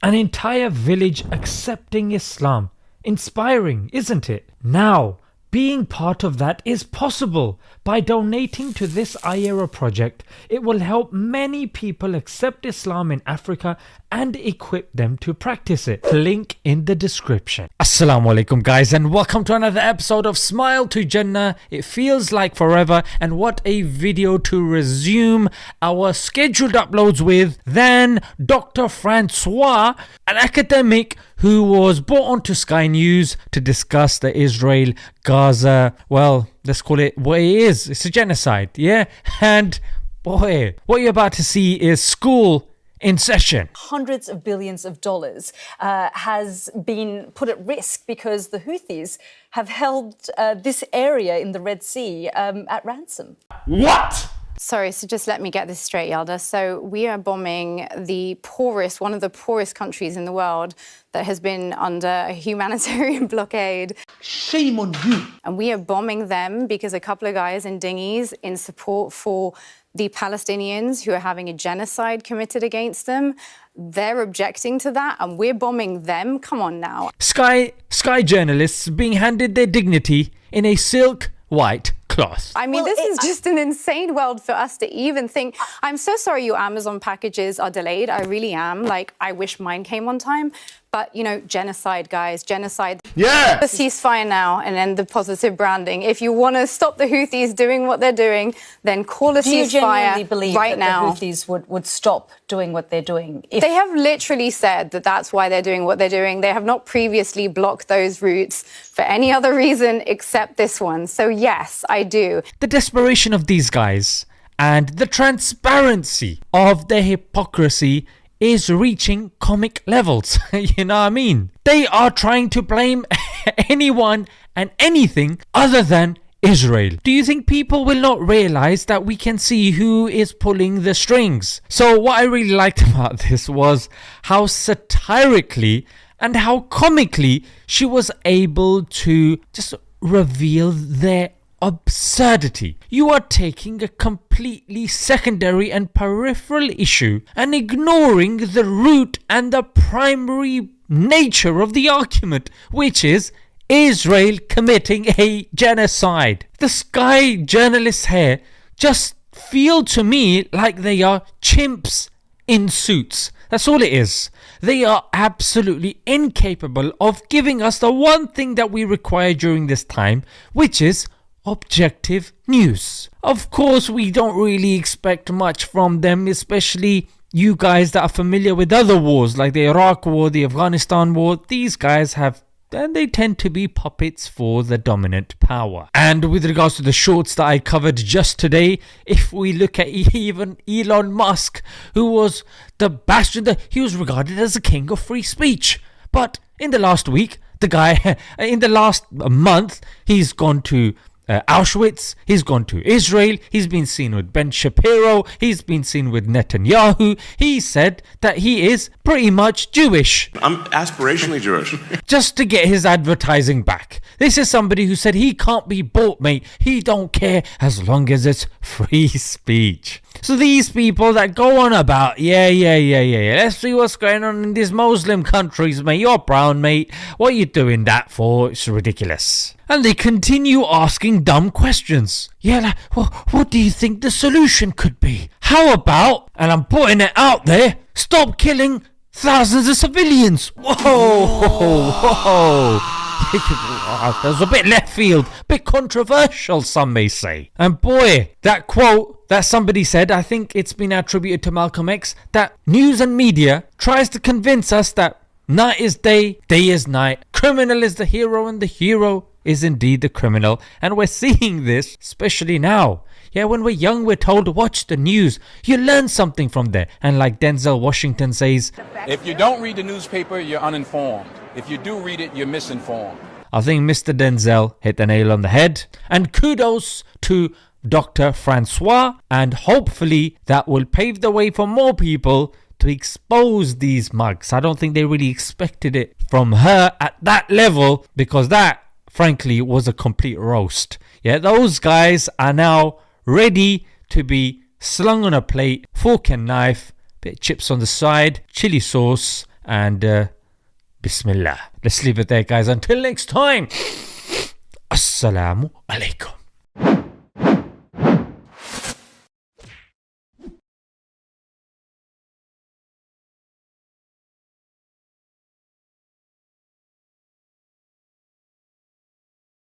An entire village accepting Islam. Inspiring, isn't it? Now, being part of that is possible. By donating to this IERA project, it will help many people accept Islam in Africa and equip them to practice it. Link in the description. Assalamu alaikum guys, and welcome to another episode of Smile to Jannah. It feels like forever, and what a video to resume our scheduled uploads with than Dr. Francois, an academic who was brought onto Sky News to discuss the Israel-Gaza, well, let's call it what it is. It's a genocide, yeah? And boy, what you're about to see is school in session. Hundreds of billions of dollars has been put at risk because the Houthis have held this area in the Red Sea at ransom. What? Sorry, so just let me get this straight, Yalda. So we are bombing the poorest, one of the poorest countries in the world that has been under a humanitarian blockade. Shame on you. And we are bombing them because a couple of guys in dinghies in support for the Palestinians who are having a genocide committed against them. They're objecting to that and we're bombing them. Come on now. Sky journalists being handed their dignity in a silk white cloth. I mean, this is just an insane world for us to even think. I'm so sorry your Amazon packages are delayed. I really am. Like, I wish mine came on time. But, you know, genocide, guys, genocide. Yeah. The ceasefire now and then the positive branding. If you want to stop the Houthis doing what they're doing, then call a ceasefire right now. Do you genuinely believe that the Houthis would stop doing what they're doing? They have literally said that that's why they're doing what they're doing. They have not previously blocked those routes for any other reason except this one. So yes, I do. The desperation of these guys and the transparency of their hypocrisy is reaching comic levels. You know what I mean? They are trying to blame anyone and anything other than Israel. Do you think people will not realize that we can see who is pulling the strings? So what I really liked about this was how satirically and how comically she was able to just reveal their absurdity. You are taking a completely secondary and peripheral issue and ignoring the root and the primary nature of the argument, which is Israel committing a genocide. The Sky journalists here just feel to me like they are chimps in suits. That's all it is. They are absolutely incapable of giving us the one thing that we require during this time, which is objective news. Of course, we don't really expect much from them, especially you guys that are familiar with other wars like the Iraq war, the Afghanistan war. These guys they tend to be puppets for the dominant power. And with regards to the shorts that I covered just today, if we look at even Elon Musk, who was the bastion, he was regarded as the king of free speech. But in the last week, the guy, in the last month, he's gone to Auschwitz, he's gone to Israel, he's been seen with Ben Shapiro, he's been seen with Netanyahu. He said that he is pretty much Jewish. I'm aspirationally Jewish. Just to get his advertising back. This is somebody who said he can't be bought, mate. He don't care as long as it's free speech. So these people that go on about, yeah, let's see what's going on in these Muslim countries, mate. You're brown, mate. What are you doing that for? It's ridiculous. And they continue asking dumb questions. Yeah, like, what do you think the solution could be? How about, and I'm putting it out there, stop killing thousands of civilians? Whoa. That was a bit left field, bit controversial, some may say. And boy, that quote that somebody said, I think it's been attributed to Malcolm X, that news and media tries to convince us that night is day, day is night, criminal is the hero, and the hero is indeed the criminal. And we're seeing this, especially now. Yeah, when we're young, we're told to watch the news. You learn something from there. And like Denzel Washington says, if you don't read the newspaper, you're uninformed. If you do read it, you're misinformed. I think Mr. Denzel hit the nail on the head. And kudos to Dr. Francois. And hopefully that will pave the way for more people to expose these mugs. I don't think they really expected it from her at that level, because that, frankly, was a complete roast. Yeah, those guys are now ready to be slung on a plate, fork and knife, bit of chips on the side, chili sauce, And Bismillah. Let's leave it there, guys. Until next time. Assalamu alaikum.